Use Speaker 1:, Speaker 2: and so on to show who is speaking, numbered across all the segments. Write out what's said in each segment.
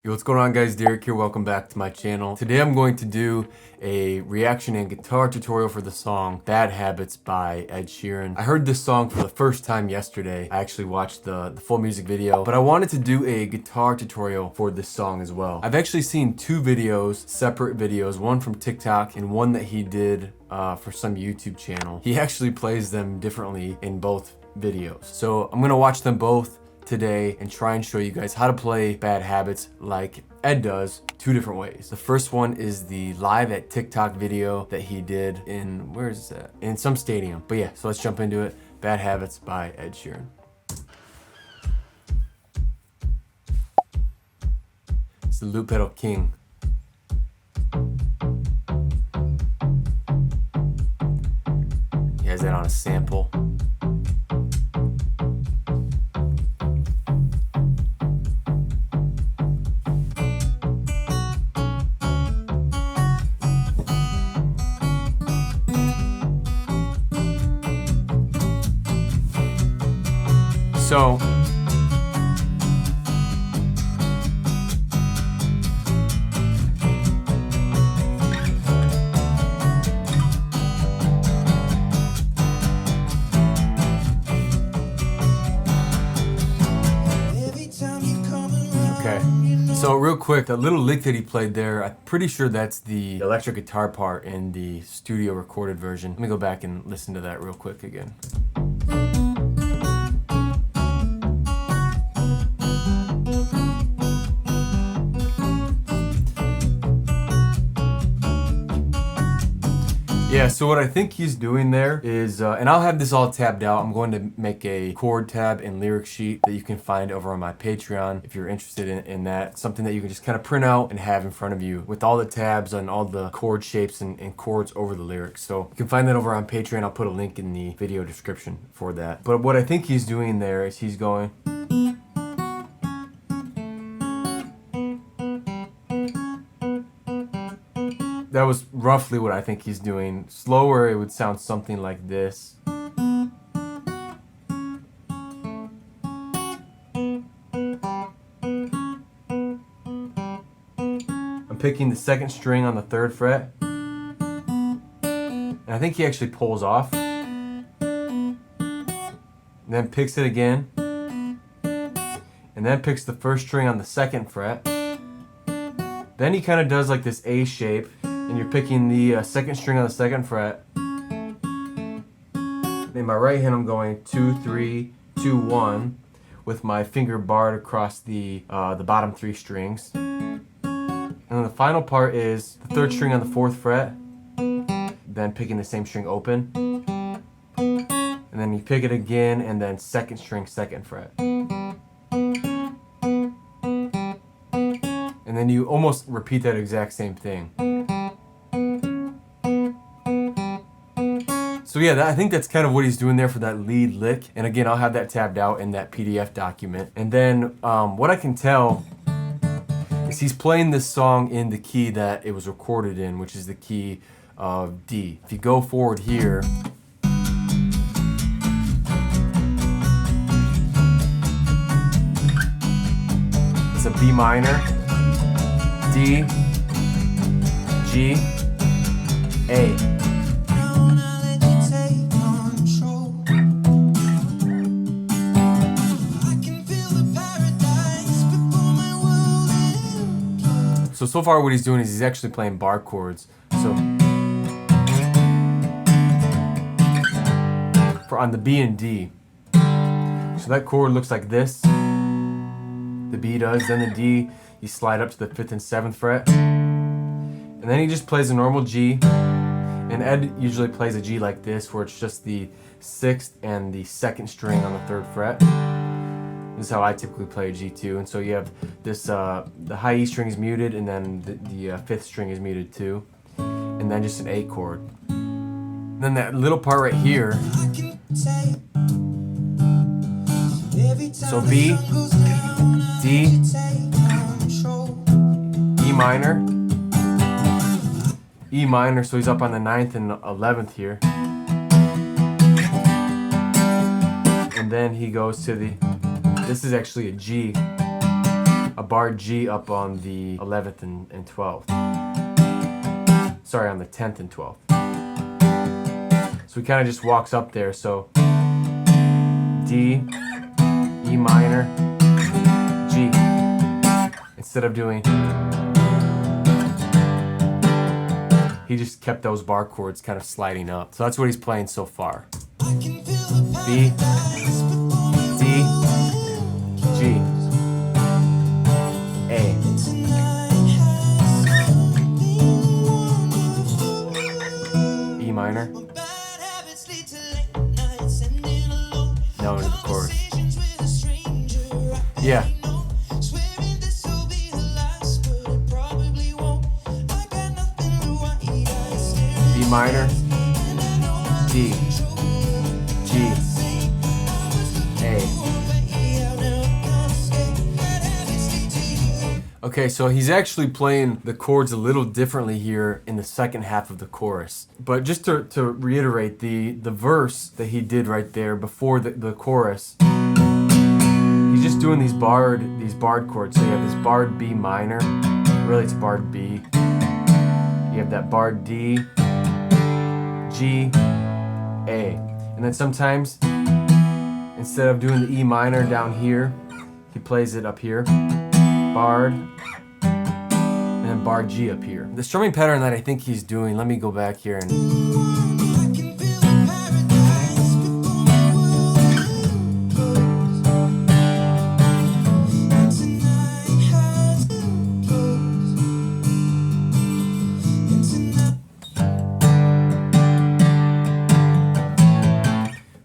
Speaker 1: Yo, what's going on, guys? Derrik here. Welcome back to my channel. Today I'm going to do a reaction and guitar tutorial for the song Bad Habits by Ed Sheeran. I heard this song for the first time yesterday. I actually watched the full music video, but I wanted to do a guitar tutorial for this song as well. I've actually seen two videos, separate videos, one from TikTok and one that he did for some YouTube channel. He actually plays them differently in both videos. So I'm gonna watch them both today and try and show you guys how to play Bad Habits like Ed does, two different ways. The first one is the live at TikTok video that he did in, where is that? In some stadium. But yeah, so let's jump into it. Bad Habits by Ed Sheeran. It's the loop pedal king. He has that on a sample. So So real quick, that little lick that he played there, I'm pretty sure that's the electric guitar part in the studio recorded version. Let me go back and listen to that real quick again. Yeah, so what I think he's doing there is, and I'll have this all tabbed out. I'm going to make a chord tab and lyric sheet that you can find over on my Patreon if you're interested in that. Something that you can just kind of print out and have in front of you with all the tabs and all the chord shapes and chords over the lyrics. So you can find that over on Patreon. I'll put a link in the video description for that. But what I think he's doing there is he's going... That was roughly what I think he's doing. Slower, it would sound something like this. I'm picking the second string on the 3rd fret. And I think he actually pulls off. And then picks it again. And then picks the 1st string on the 2nd fret. Then he kind of does like this A shape. And you're picking the 2nd string on the 2nd fret. In my right hand, I'm going 2, 3, 2, 1, with my finger barred across the bottom 3 strings. And then the final part is the 3rd string on the 4th fret, then picking the same string open. And then you pick it again, and then 2nd string, 2nd fret. And then you almost repeat that exact same thing. So yeah, I think that's kind of what he's doing there for that lead lick. And again, I'll have that tabbed out in that PDF document. And then what I can tell is he's playing this song in the key that it was recorded in, which is the key of D. If you go forward here, it's a B minor, D, G, A. So far what he's doing is he's actually playing bar chords. So for on the B and D. So that chord looks like this. The B does, then the D, you slide up to the 5th and 7th fret. And then he just plays a normal G. And Ed usually plays a G like this, where it's just the 6th and the 2nd string on the 3rd fret. This is how I typically play a G2, and so you have this, the high E string is muted, and then the 5th string is muted too, and then just an A chord. And then that little part right here, so B, D, E minor, so he's up on the 9th and 11th here. And then he goes to the, this is actually a G a bar G up on the 11th and 12th. Sorry, on the 10th and 12th. So he kind of just walks up there. So D, E minor, G. Instead of doing, he just kept those bar chords kind of sliding up. So that's what he's playing so far. B, D, G, A. E minor. Now into the chorus. Yeah. B minor, D, G, A. Okay, so he's actually playing the chords a little differently here in the second half of the chorus. But just to reiterate, the verse that he did right there before the chorus, he's just doing these barred chords. So you have this barred B minor, really it's barred B. You have that barred D, G, A. And then sometimes, instead of doing the E minor down here, he plays it up here. Barred, and then bar G up here. The strumming pattern that I think he's doing, let me go back here and...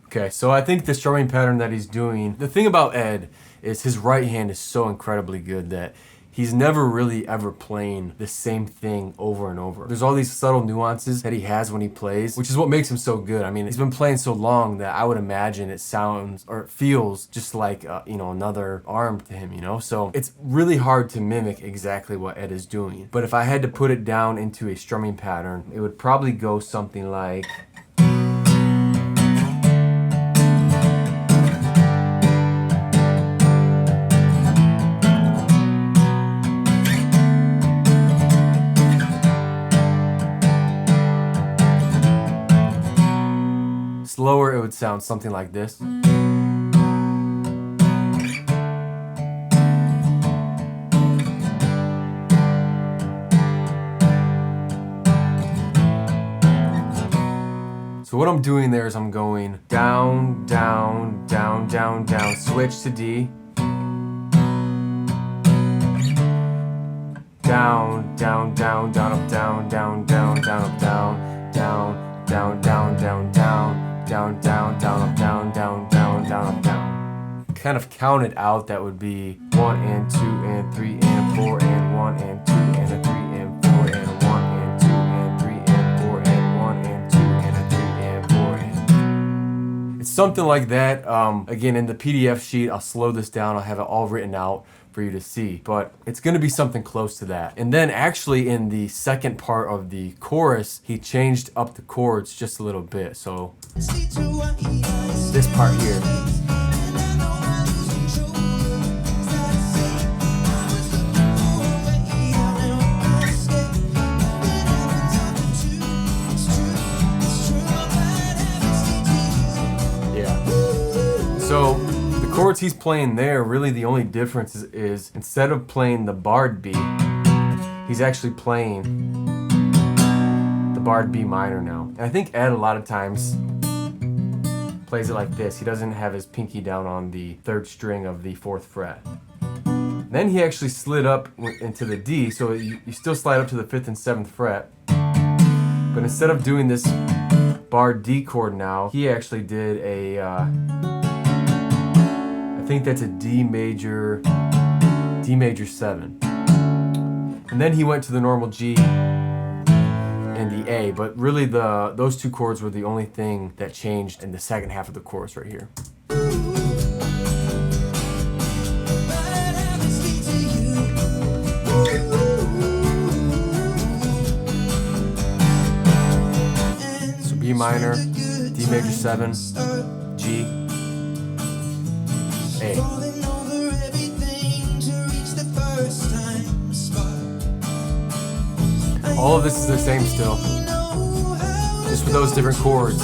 Speaker 1: Okay, so I think the strumming pattern that he's doing, the thing about Ed is his right hand is so incredibly good that he's never really ever playing the same thing over and over. There's all these subtle nuances that he has when he plays, which is what makes him so good. I mean, he's been playing so long that I would imagine it sounds or it feels just like, another arm to him, So it's really hard to mimic exactly what Ed is doing. But if I had to put it down into a strumming pattern, it would probably go something like... Slower, it would sound something like this. So what I'm doing there is I'm going down, down, down, down, down, switch to D. Down, down, down, down, up, down, down, down, down, up, down, down, down, down, down, down. Down, down, down, up, down, down, down, down, up, down. Kind of count it out, that would be 1 and 2 and 3 and 4 and 1 and 2 and a 3 and 4 and 1 and 2 and 3 and 4 and 1 and 2 and a 3 and 4 and... It's something like that. Again, in the PDF sheet, I'll slow this down. I'll have it all written out for you to see, but it's going to be something close to that. And then actually in the second part of the chorus, he changed up the chords just a little bit. So this part here. Yeah. So the chords he's playing there, really the only difference is instead of playing the barred B, he's actually playing the barred B minor now. And I think Ed a lot of times plays it like this. He doesn't have his pinky down on the 3rd string of the 4th fret. Then he actually slid up into the D, so you still slide up to the 5th and 7th fret. But instead of doing this barred D chord now, he actually did a... I think that's a D major 7. And then he went to the normal G and the A, but really those two chords were the only thing that changed in the second half of the chorus right here. So B minor, D major 7, G, A. All of this is the same still, just with those different chords.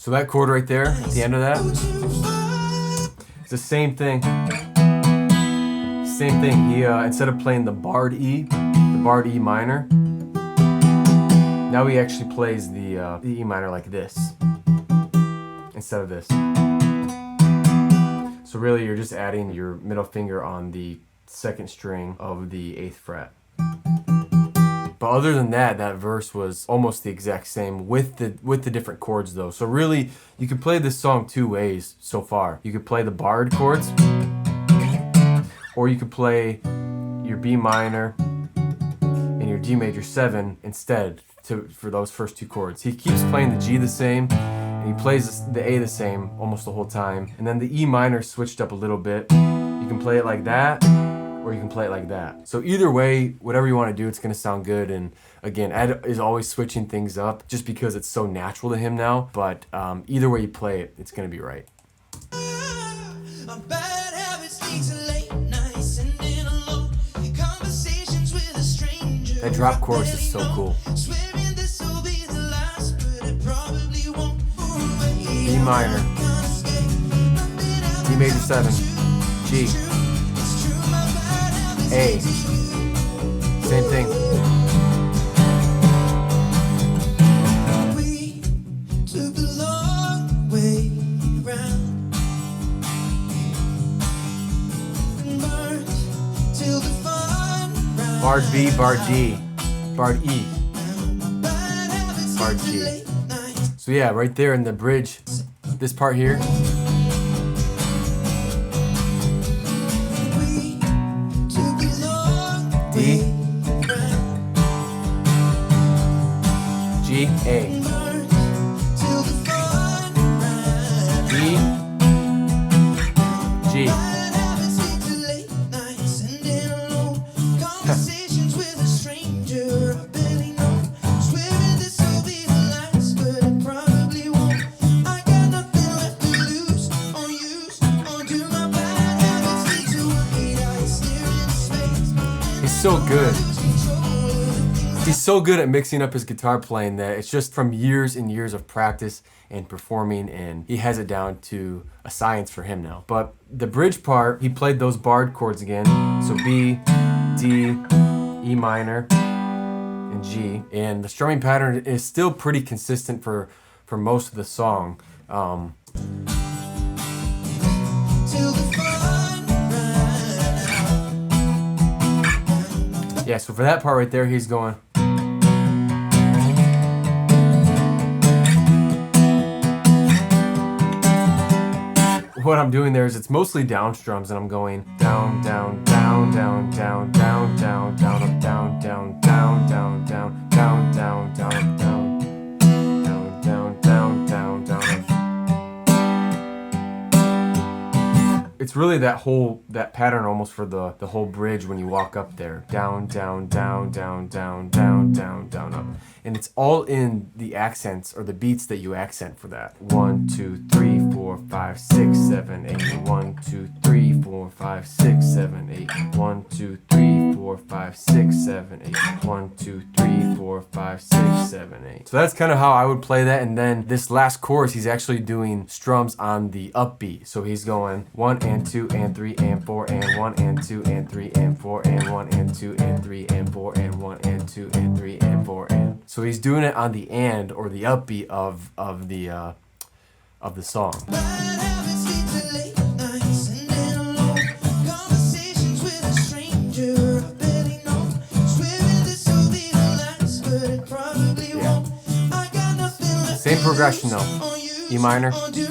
Speaker 1: So that chord right there, at the end of that, it's the same thing. Same thing. He instead of playing the barred E minor, now he actually plays the E minor like this instead of this. So really, you're just adding your middle finger on the second string of the 8th fret. But other than that, that verse was almost the exact same with the different chords though. So really, you could play this song two ways so far. You could play the barred chords, or you could play your B minor and your G major 7 instead for those first two chords. He keeps playing the G the same, and he plays the A the same almost the whole time. And then the E minor switched up a little bit. You can play it like that, or you can play it like that. So either way, whatever you want to do, it's going to sound good. And again, Ed is always switching things up just because it's so natural to him now. But either way you play it, it's going to be right. That drop chorus is so cool. B minor, D major 7, G, A, same thing. Barred B, barred D, barred E, barred G. So yeah, right there in the bridge, this part here. D, G, A. D, G. So good. He's so good at mixing up his guitar playing that it's just from years and years of practice and performing, and he has it down to a science for him now. But the bridge part, he played those barred chords again. So B, D, E minor, and G. And the strumming pattern is still pretty consistent for most of the song. Yeah, so for that part right there, he's going. What I'm doing there is it's mostly down strums, and I'm going down, down, down, down, down, down, down, down, up, down, down, down, down, down, down, down, down, up, down, down, down, down, down, down, up. It's really that pattern almost for the whole bridge when you walk up there. Down, down, down, down, down, down, down, down, up. And it's all in the accents or the beats that you accent for that. 1, 2, 3, 4, 5, 6, 7, 8. 1, 2, 3, 4, 5, 6, 7, 8. 1, 2, 3, 4, 5, 6, 7, 8. 1, 2, 3, 4, 5, 6, 7, 8. So that's kind of how I would play that. And then this last chorus, he's actually doing strums on the upbeat. So he's going 1 and 2 and 3 and 4 and 1 and 2 and 3 and 4 and 1 and 2 and 3 and 4 and 1 and 2 and 3 and 4 and. So he's doing it on the and or the upbeat of the song. Yeah. Same progression though. E minor, G.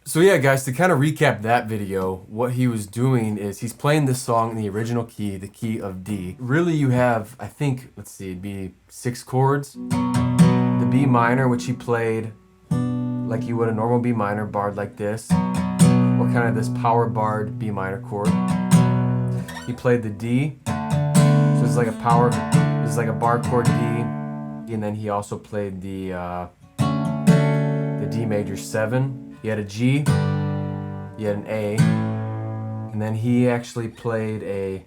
Speaker 1: So yeah, guys, to kind of recap that video, what he was doing is he's playing this song in the original key, the key of D. Really, you have, I think, let's see, it'd be 6 chords. The B minor, which he played like you would a normal B minor, barred like this, or kind of this power barred B minor chord. he played the D. So it's like a power, this is like a bar chord D. And then he also played the D major 7. He had a G, he had an A, and then he actually played a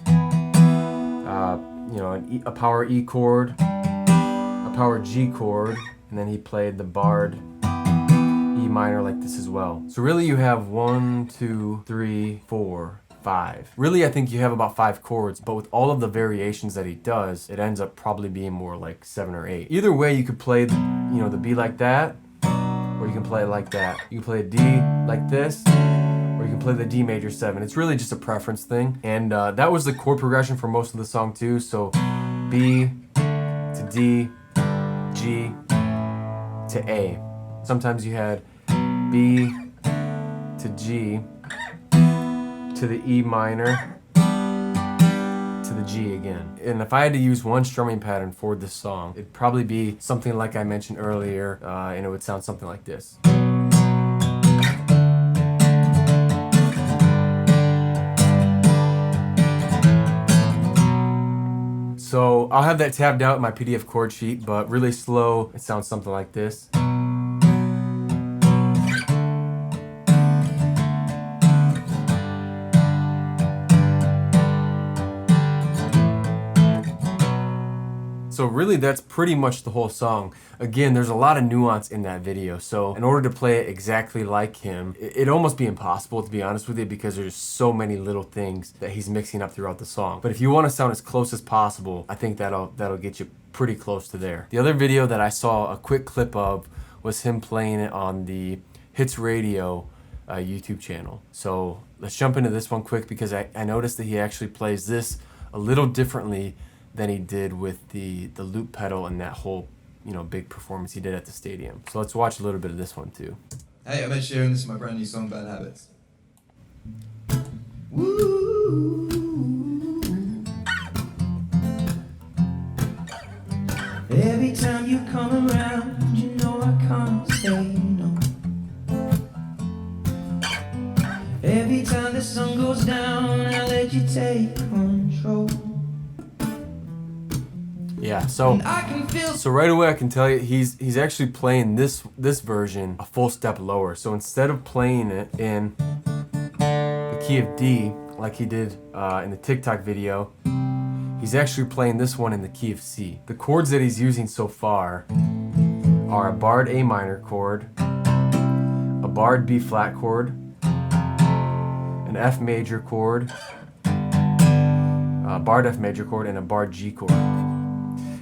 Speaker 1: a power E chord, a power G chord, and then he played the barred E minor like this as well. So really you have 1, 2, 3, 4, 5. Really I think you have about 5 chords, but with all of the variations that he does, it ends up probably being more like 7 or 8. Either way you could play the B like that, or you can play it like that. You can play a D like this, or you can play the D major 7. It's really just a preference thing. And that was the chord progression for most of the song too. So B to D, G to A. Sometimes you had B to G to the E minor to the G again. And if I had to use one strumming pattern for this song, it'd probably be something like I mentioned earlier, and it would sound something like this. So I'll have that tabbed out in my PDF chord sheet, but really slow, it sounds something like this. So really that's pretty much the whole song. Again, there's a lot of nuance in that video, so in order to play it exactly like him, it'd almost be impossible, to be honest with you, because there's so many little things that he's mixing up throughout the song. But if you want to sound as close as possible, I think that'll get you pretty close to there. The other video that I saw a quick clip of was him playing it on the Hits Radio YouTube channel. So let's jump into this one quick, because I noticed that he actually plays this a little differently than he did with the loop pedal and that whole big performance he did at the stadium. So let's watch a little bit of this one too.
Speaker 2: Hey, I'm Ed Sheeran, this is my brand new song, Bad Habits. Woo. Every time you come around, you know I can't say no. Every time the sun goes down, I let you take control.
Speaker 1: Yeah, so right away I can tell you he's actually playing this version a full step lower. So instead of playing it in the key of D like he did in the TikTok video, he's actually playing this one in the key of C. The chords that he's using so far are a barred A minor chord, a barred B flat chord, an F major chord, a barred F major chord, and a barred G chord.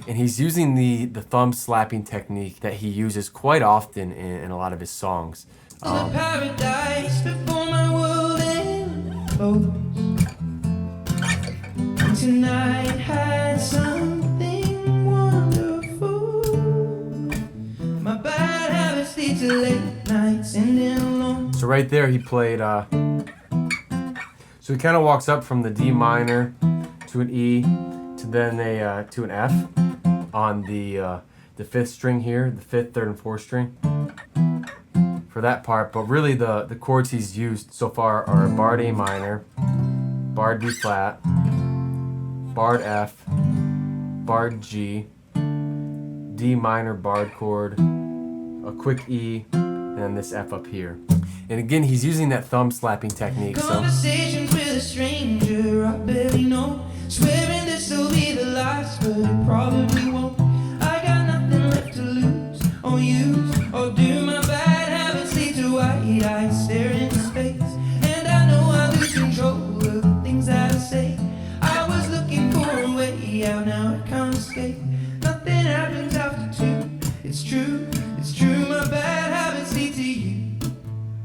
Speaker 1: And he's using the thumb slapping technique that he uses quite often in a lot of his songs.
Speaker 2: Paradise before my world implodes. Tonight had something wonderful. My bad habits lead to late nights ending alone.
Speaker 1: So right there he played, so he kind of walks up from the D minor to an E to then to an F on the 5th string here, the 5th, 3rd, and 4th string for that part. But really the chords he's used so far are barred A minor, barred B flat, barred F, barred G, D minor barred chord, a quick E, and then this F up here. And again, he's using that thumb slapping technique.
Speaker 2: Conversations with a stranger I barely know, swearing this will be the last, but it probably won't. I got nothing left to lose or use or do. My bad habits lead to white eyes staring into space, and I know I lose control of the things that I say. I was looking for a way out, now I can't escape. Nothing happens after 2. It's true, my bad habits lead to you.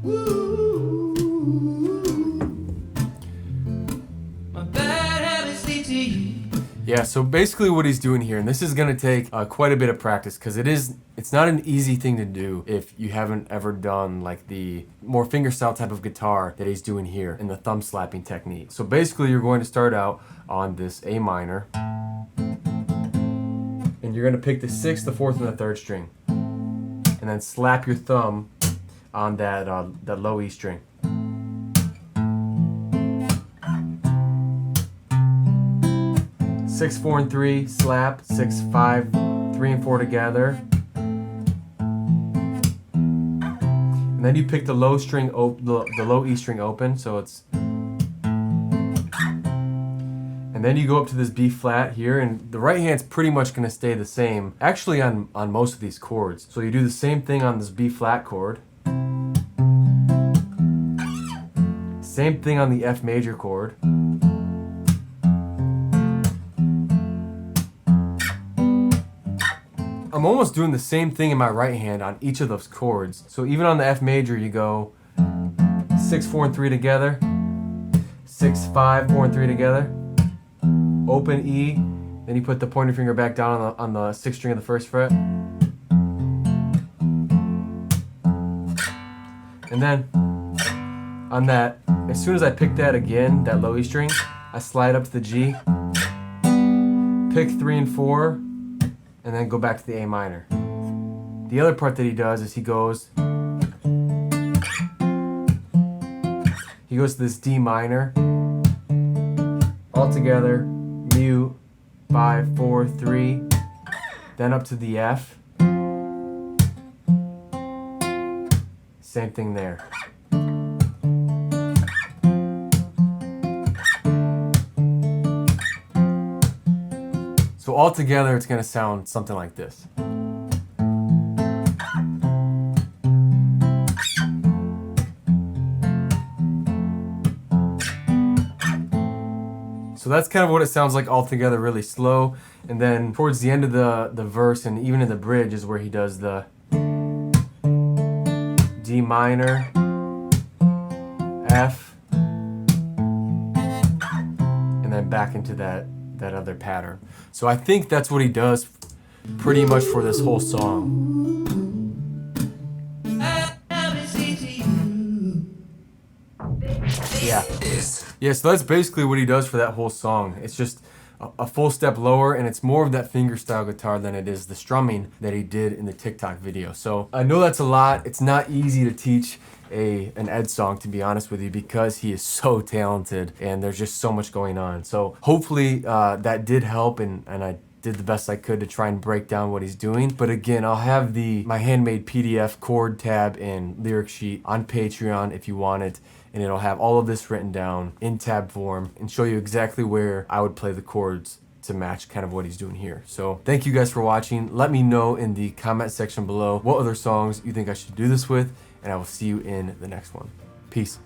Speaker 2: Woo. My bad habits lead to you.
Speaker 1: Yeah, so basically what he's doing here, and this is going to take quite a bit of practice, because it's not an easy thing to do if you haven't ever done like the more fingerstyle type of guitar that he's doing here in the thumb slapping technique. So basically you're going to start out on this A minor, and you're going to pick the 6th, the 4th, and the 3rd string, and then slap your thumb on that low E string. 6, 4, and 3, slap, 6, 5, 3, and 4 together. And then you pick the low string, the low E string open, so it's. And then you go up to this B flat here, and the right hand's pretty much gonna stay the same, actually on most of these chords. So you do the same thing on this B flat chord. Same thing on the F major chord. I'm almost doing the same thing in my right hand on each of those chords. So even on the F major, you go 6, 4, and 3 together, 6, 5, 4, and 3 together, open E, then you put the pointer finger back down on the 6th string of the 1st fret. And then on that, as soon as I pick that again, that low E string, I slide up to the G, pick 3 and 4, and then go back to the A minor. The other part that he does is he goes to this D minor, all together, mute, 5, 4, 3, then up to the F. Same thing there. So all together, it's gonna sound something like this. So that's kind of what it sounds like all together, really slow. And then towards the end of the verse and even in the bridge is where he does the D minor, F, and then back into that other pattern. So I think that's what he does pretty much for this whole song. Yeah, so that's basically what he does for that whole song. It's just a full step lower, and it's more of that fingerstyle guitar than it is the strumming that he did in the TikTok video. So I know that's a lot. It's not easy to teach an Ed song, to be honest with you, because he is so talented and there's just so much going on. So hopefully that did help, and I did the best I could to try and break down what he's doing. But again, I'll have my handmade PDF chord tab and lyric sheet on Patreon if you want it, and it'll have all of this written down in tab form and show you exactly where I would play the chords to match kind of what he's doing here. So thank you guys for watching. Let me know in the comment section below what other songs you think I should do this with, and I will see you in the next one. Peace.